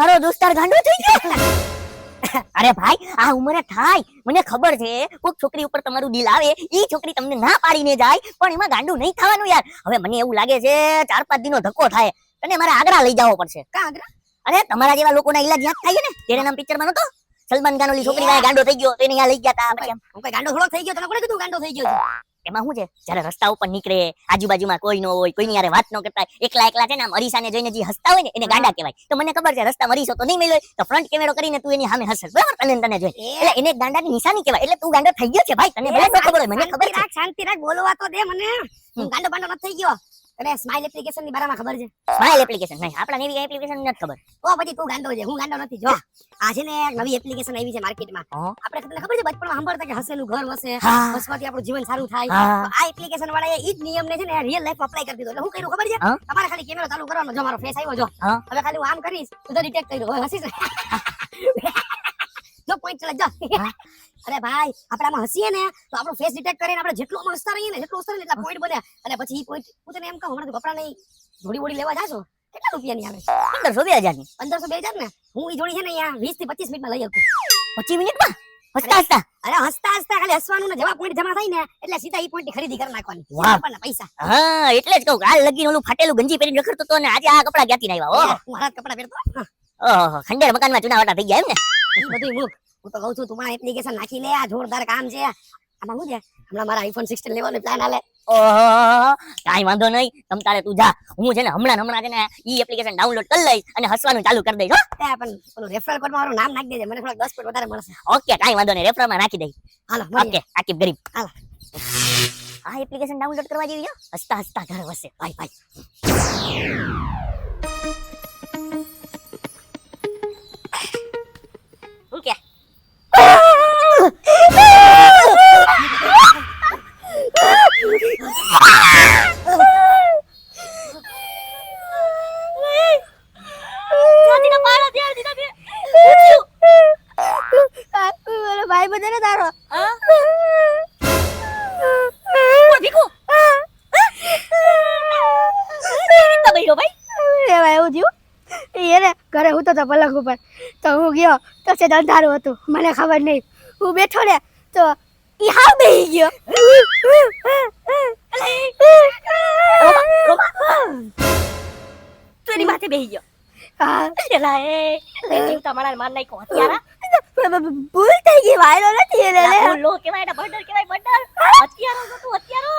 મારો દોસ્તાર ગાંડો થઈ ગયો. અરે ભાઈ આ ઉંમરે થાય મને ખબર છે કોઈક છોકરી ઉપર તમારું દિલ આવે ઈ છોકરી તમને ના પાડીને જાય પણ એમાં ગાંડું નહીં થવાનું યાર. હવે મને એવું લાગે છે 4-5 દિનનો ધક્કો થાય અને મારે આગ્રા લઈ જવો પડશે. કા આગ્રા? અરે તમારા જેવા લોકોના ઈલાજ યાદ થાય ને તેરે નામ પિક્ચર માં નતો સલમાન ખાન ઓલી છોકરી વાળા ગાંડો થઈ ગયો તો એને અહીંયા લઈ ગયા તા. પછી હું કઈ ગાંડો થોડો થઈ ગયો, તને કોણે કીધું ગાંડો થઈ ગયો? એમાં શું છે જ્યારે રસ્તા ઉપર નીકળે આજુબાજુમાં કોઈ ન હોય કોઈની યારે વાત ન કરતા એકલા એકલા છે ને આમ અરીસાને જોઈને જે હસતા હોય ને એને ગાંડા કહેવાય. તો મને ખબર છે રસ્તા મરીશો તો નહીં મળ્યો તો ફ્રન્ટ કેમેરો કરીને તું એની સામે હસસ બરાબર તને જોઈ એટલે એને ગાંડાની નિશાની કહેવાય. એટલે તું ગાંડો થઈ ગયો છે ભાઈ, તને ભલે ન ખબર હોય મને ખબર છે. શાંતિ રાખ, બોલવા તો દે મને. હું ગાંડો બાંડો નથી થઈ ગયો. તને સ્માઈલ એપ્લિકેશન ની બારામાં ખબર છે? સ્માઈલ એપ્લિકેશન નહીં આપણા નેવી એપ્લિકેશન નથી ખબર. ઓ પછી તું ગાંડો છે, હું ગાંડો નથી. જો આ છે ને એક નવી એપ્લિકેશન આવી છે માર્કેટમાં. આપણે તમને ખબર છે બચપણમાં સાંભળતા કે હસેલું ઘર વસે, હસવાથી આપણું જીવન સારું થાય. તો આ એપ્લિકેશન વાળાએ ઈ જ નિયમને છે ને રિયલ લાઈફ અપ્લાય કરી દીધો. એટલે હું કર્યું ખબર છે? તમારે ખાલી કેમેરો ચાલુ કરવાનો. જો મારો ફેસ આવ્યો જો હવે ખાલી હું આમ કરીશ તો ડિટેક્ટ કર્યો હવે હસીશ. જો પોઈન્ટ ચલે જા. અરે ભાઈ આપણે આમાં હસીએ ને તો આપણો ફેસ ડિટેક્ટ કરીને આપણે જેટલો હસતા રહીએ ને જેટલો હસતા રહીએ એટલા પોઈન્ટ બને. અને પછી ઈ પોઈન્ટ હું તને એમ કહું હમણાં કપડા નહીં જોડી બોડી લેવા જાશો કેટલા રૂપિયાની આવે? 1500-2000 ની. 1500-2000 ને હું ઈ જોડી છે ને અહીંયા 20 થી 25 મિનિટમાં લઈ આવતું. 25 મિનિટમાં હસતા હસતા? અરે હસતા હસતા ખાલી હસવાનું ને જવા પોઈન્ટ જમા થાય ને એટલે સીધા ઈ પોઈન્ટ ની ખરીદી કરી નાખવાની. આપણને પૈસા. હા એટલે જ કહું હાલ લગીન ઓલું ફાટેલું ગંજી પહેરીને રખડતો તો ને આજે આ કપડા ક્યાંથી લાવ્યા? ઓહો હું હાથ કપડા પહેરતો. ઓહો ખંડેર મકાનમાં ચુનાવાટા થઈ ગયા એમ ને? ઈ બધું મૂક. હું તો કહું છું તું પણ એપ્લિકેશન નાખી લે. આ જોરદાર કામ છે. આમાં શું છે હમણાં મારા આઈફોન 16 લેવાનો પ્લાન હાલે. ઓહો કાઈ વાંધો નહીં તમ તારે તું જા. હું છે ને હમણાં છે ને ઈ એપ્લિકેશન ડાઉનલોડ કરી લઈશ અને હસવાનું ચાલુ કરી દઈશ. એ પણ ઓલું રેફરલ કોડ માં મારું નામ નાખી દેજે, મને થોડા 10 પોઈન્ટ વધારે મળશે. ઓકે કાઈ વાંધો નહીં રેફરલ માં નાખી દઈશ. હાલો ઓકે આકીબ ગરીબ. હાલો આ એપ્લિકેશન ડાઉનલોડ કરવા જેવી છે. હસતા હસતા ઘર વસે ભાઈ ભાઈ. ઓકે ભાઈ બધાને તારો ઘરે હું તો પલંગ ઉપર તો હું ગયો તો છે અંધારું હતું, મને ખબર નહીં. હું બેઠો ને તો ઈ હાવ બેહી ગયો. તું એની માથે બેહી ગયો? હા એલા એ જીવ તમારા માર નાખ્યો હત્યારા. ભૂલ થઈ ગઈ, વાયરો નથી એને. લો કેવાય ને મર્ડર કેવાય મર્ડર. હત્યારો તો તું હત્યારો.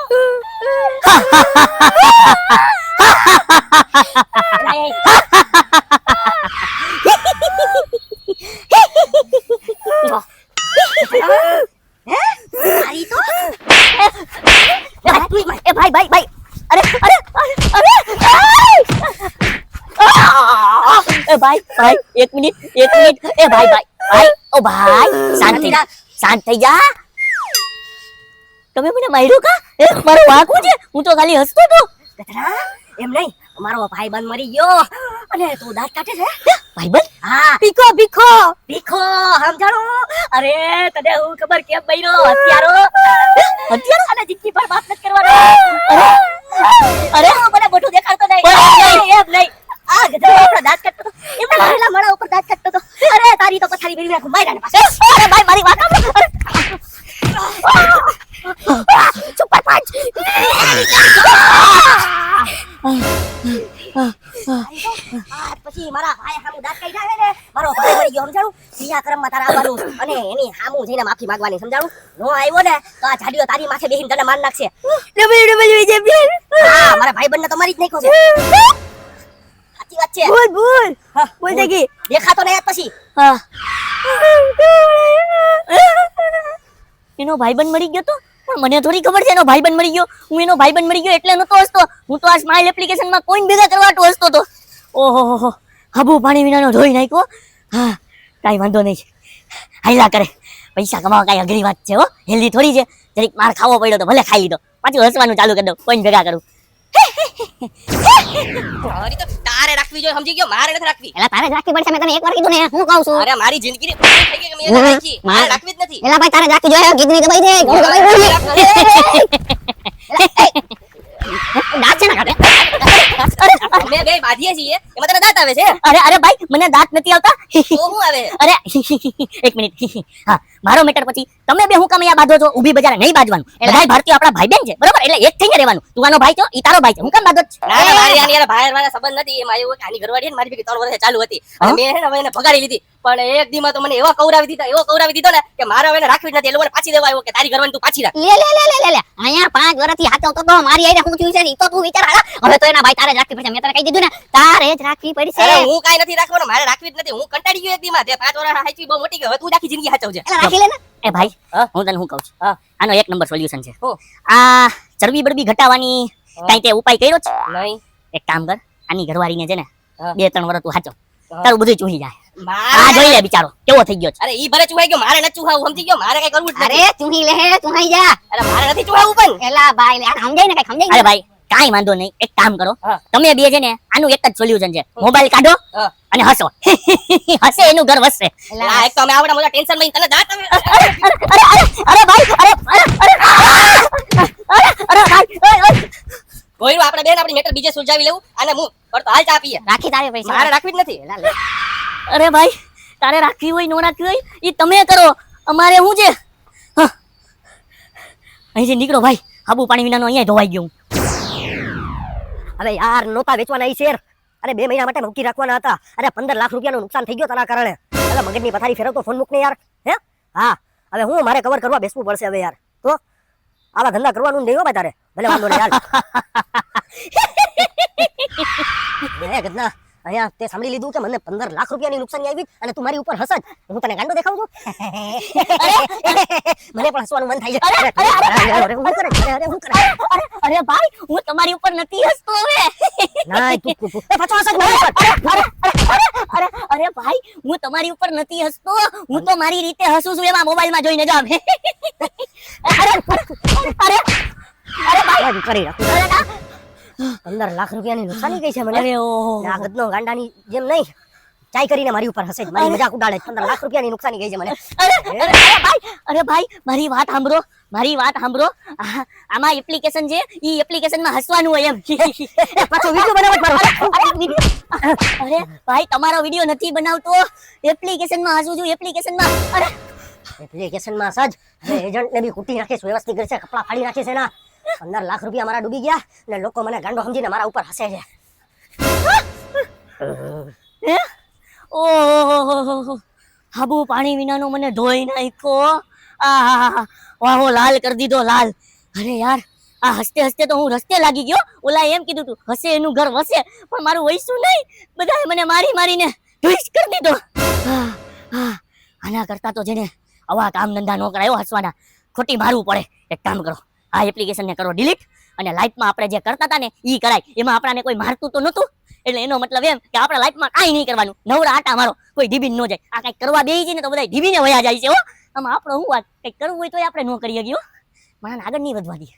ભાઈ ભાઈ અરે અરે અરે એ ભાઈ ભાઈ એક મિનિટ એ ભાઈ ભાઈ ભાઈ ઓ ભાઈ શાંત થઈ જા. તમે મને માર્યો કા? મારો વાંકું છે, હું તો ખાલી હસતો તો. એમ નહીં, અમારો ભાઈબંધ મરી ગયો અને તું દાંત કાઢે છે. ભાઈબંધ? હા ભીખો ભીખો ભીખો સમજાણો. અરે તને હું ખબર કેમ બઈરો હત્યારો અને જિંદગી પર માફ નથી કરવાનો. અરે મને મોઢું દેખાડતો નહીં. એમ નહીં આ ગધેડો આપણા દાંત કાઢતો તો એમના ઘરેલા મળા ઉપર દાંત કાઢતો તો. અરે તારી તો પથારી ભરી નાખું માર્યા ને પાસે. અરે ભાઈ મારી વાત સુપર પંચ. પછી મારા ભાઈ સામુ દાંત કાઢ્યા છે ને મારો ભાઈ મરી ગયો સમજાણું. ક્રિયાક્રમમાં તારા આવવાનું અને એની સામુ જઈને માફી માંગવાની સમજાણું. નો આવ્યો ને તો આ જાડીઓ તારી માથે બેહીને તને માર નાખશે. હા મારા ભાઈબંધને તો મારી જ નાખ્યો છે. સાચી વાત છે. બોલ દેખી દેખાતો નહીં પછી. એનો ભાઈબંધ મરી ગયો તો પણ મને થોડી ખબર છે એનો ભાઈબંધ મરી ગયો. હું એનો ભાઈબંધ મરી ગયો એટલે નતો હસતો. હું તો આ સ્માઈલ એપ્લિકેશનમાં કોઈન ભેગા કરવાટો હસતો તો. ઓહો હાબુ પાણી વિનાનો ધોઈ નાખ્યો. હા કાઈ વાંધો નહીં, હાઈલા કરે. પૈસા કમાવા કાઈ અઘરી વાત છે હો, હેલ્ધી થોડી છે. જરીક માર ખાવો પડ્યો તો ભલે ખાઈ લીધો, પાછું હસવાનું ચાલુ કરી દઉં કોઈન ભેગા કરું. મારી તો તારે રાખવી જોઈએ સમજી ગયો, મારે નથી રાખવી. એલા તારે જ રાખવી પડશે, મેં તને એકવાર કીધું ને, હું કહું છું. અરે મારી જિંદગીની પૂરી થઈ ગઈ કે મેં રાખી, મારે રાખવી જ નથી. એલા ભાઈ તારે રાખવી જોઈએ, કિડની દબાઈ દે, ગોળ દબાઈ દે. દાંત છે ના કાઢે. મેં બે બાંધીએ છીએ એમાં તને દાંત આવે છે અરે અરે ભાઈ મને દાંત નથી આવતા તો શું આવે અરે એક મિનિટ હા મારો મેટર પછી તમે બે હું કામ અહીંયા બાંધો છો ઊભી બજારે નહીં બાંધવાનું બધા ભારતીય આપણા ભાઈ બેન છે બરોબર એટલે એક થઈને રહેવાનું તું આનો ભાઈ છો ઈ તારો ભાઈ છે હું કામ બાંધો છો? ના ના મારી આની યાર ભાઈ વાળા સંબંધ નથી એમાં એવું કે આની ઘરવાળી છે ને મારી ભેગી 3 વર્ષ ચાલુ હતી અને મેં હે ને હવે એને ભગાડી લીધી પણ એક દીમાં તો મને એવો કવરાવી દીધો ને કે મારે હવે એને રાખવી જ નથી એ લોકોને પાછી દેવા આવ્યો કે તારી ઘરવાળી તું પાછી રાખ લે અહીંયા 5 વર્ષથી હાથવતો તો મારી આઈને હું થયું છે ઈ તો તું વિચાર હાલા હવે તો એના ભાઈ તારે જ રાખવી પડશે મેં તને કહી દીધું ને તારે જ રાખવી પડશે અરે હું કાઈ નથી રાખવાનો મારે રાખવી જ નથી હું કંટાળી ગયો એક દીમાં તે 5 વર્ષ હાચવી બહુ મોટી ગઈ હવે તું આખી જિંદગી હાચવજે એલા રાખી લે ને એ ભાઈ હા? હું તને શું કહું છું હા. આનો એક નંબર સોલ્યુશન છે હું? આ ચરબી બરબી ઘટાવાની કઈ તે ઉપાય કર્યો છે નહીં એક કામ કર આની ઘરવાળીને છે ને હા. 2-3 વર્ષ તું હાચવ હા. તારું બધું ચૂહી જાય આ મારે જોઈ લે બિચારો કેવો થઈ ગયો છે અરે ઈ ભલે ચુહાઈ ગયો મારે નથી ચુહાવું સમજી ગયો મારે કઈ કરવું જ નથી અરે ચૂહી લે ચૂહાઈ જા અરે મારે નથી ચુહાવું પણ એલા ભાઈ લે સમજાય ને કઈ સમજાય અરે ભાઈ કાઈ વાંધો નહીં એક કામ કરો હા. તમે બે છે ને આનું એક જ સોલ્યુશન છે મોબાઈલ કાઢો હા. અને હસો હસે એનું ઘર વસશે આ એક તો અમે આવડા મોટા ટેન્શન માં તને દાંત આવે અરે ભાઈ અરે ભાઈ કોઈનું આપણે બેન આપણી મેટર બીજે સુલઝાવી લેવું અને હું પર તો હાલ ચા પીએ રાખી તારે પૈસા મારે રાખવી જ નથી અરે ભાઈ તારે રાખવી હોય નો રાખવી હોય એ તમે કરો અમારે શું છે હા. અહીંથી નીકળો ભાઈ આબુ પાણી વિનાનો અહીંયા ધોવાઈ ગયો હું. હવે યાર નોતા વેચવાના ઈ શેર અરે 2 મહિના માટે મૂકી રાખવાના હતા અરે 15 લાખ રૂપિયાનું નુકસાન થઈ ગયો તારા કારણે અરે મગજની પથારી ફેરવતો ફોન મૂક ને યાર હે હા હવે હું મારે કવર કરવા બેસવું પડશે હવે યાર તો આવા ધંધા કરવાનું નહીં હો ભાઈ તારે ભલે વાંધો નહીં યાર હે ગદના અહીંયા તે સાંભળી લીધું કે મને 15 લાખ રૂપિયાની નુકસાની આવી અને તું મારી ઉપર હસ જ હું તને ગાંડો દેખાઉં છું મને પણ હસવાનું મન થાય છે અરે હું કરે અરે હું કરે અરે ભાઈ હું તમારી ઉપર નથી હસતો હવે ના તું પાછો હસ જ મારી ઉપર અરે ભાઈ હું તમારી ઉપર નથી હસતો હું તો મારી રીતે હસું છું એમાં મોબાઈલમાં જોઈને જાવ અરે ભાઈ કરી રાખું 15 લાખ રૂપિયાની નુકસાની ગઈ છે મને અરે ઓહો આ ગદનો ગાંડાની જેમ નહીં ચાઈ કરીને મારી ઉપર હસે જ મારી મજાક ઉડાડે 15 લાખ રૂપિયાની નુકસાની ગઈ છે મને અરે ભાઈ મારી વાત સાંભળો આમાં એપ્લિકેશન છે ઈ એપ્લિકેશનમાં હસવાનું હોય એમ પાછો વિડિયો બનાવત મારો અરે ભાઈ તમારો વિડિયો નથી બનાવતો એપ્લિકેશનમાં હસું છું એપ્લિકેશનમાં અરે એપ્લિકેશનમાં સજ એજન્ટ ને બી કુટી નાખે છે વ્યવસ્થિત કરે છે કપડા ફાડી નાખે છે ના 15 લાખ રૂપિયા મારા ડૂબી ગયા ને લોકો મને ગાંડો સમજીને મારા ઉપર હસે છે હે ઓહો હાબુ પાણી વિનાનો મને ધોઈ નાખ્યો આ વાહો લાલ કરી દીધો લાલ અરે યાર આ હસતે હસતે તો હું રસ્તે લાગી ગયો ઓલા એમ કીધું તું હસે એનું ઘર વસે પણ મારું વૈસું નહીં બધાએ મને મારીને ઢીસ કરી દીધો આના કરતા તો જેને આવા કામ ધંધા ન કરાયો હસવાના ખોટી મારવું પડે એક કામ કરો આ એપ્લિકેશનને કરો ડિલીટ અને લાઈફમાં આપણે જે કરતા હતા ને ઈ કરાય એમાં આપણાને કોઈ મારતું તો નહોતું એટલે એનો મતલબ એમ કે આપણા લાઈફમાં કાંઈ નહીં કરવાનું નવરા આટા મારો કોઈ ઢીબીને ન જાય આ કંઈક કરવા બેસી છે ને તો બધા ઢીબીને વયા જાય છે હો આમાં આપણો હું વાત કંઈક કરવું હોય તો આપણે ન કરીએ ગયો મને આગળ નહીં વધવા દઈએ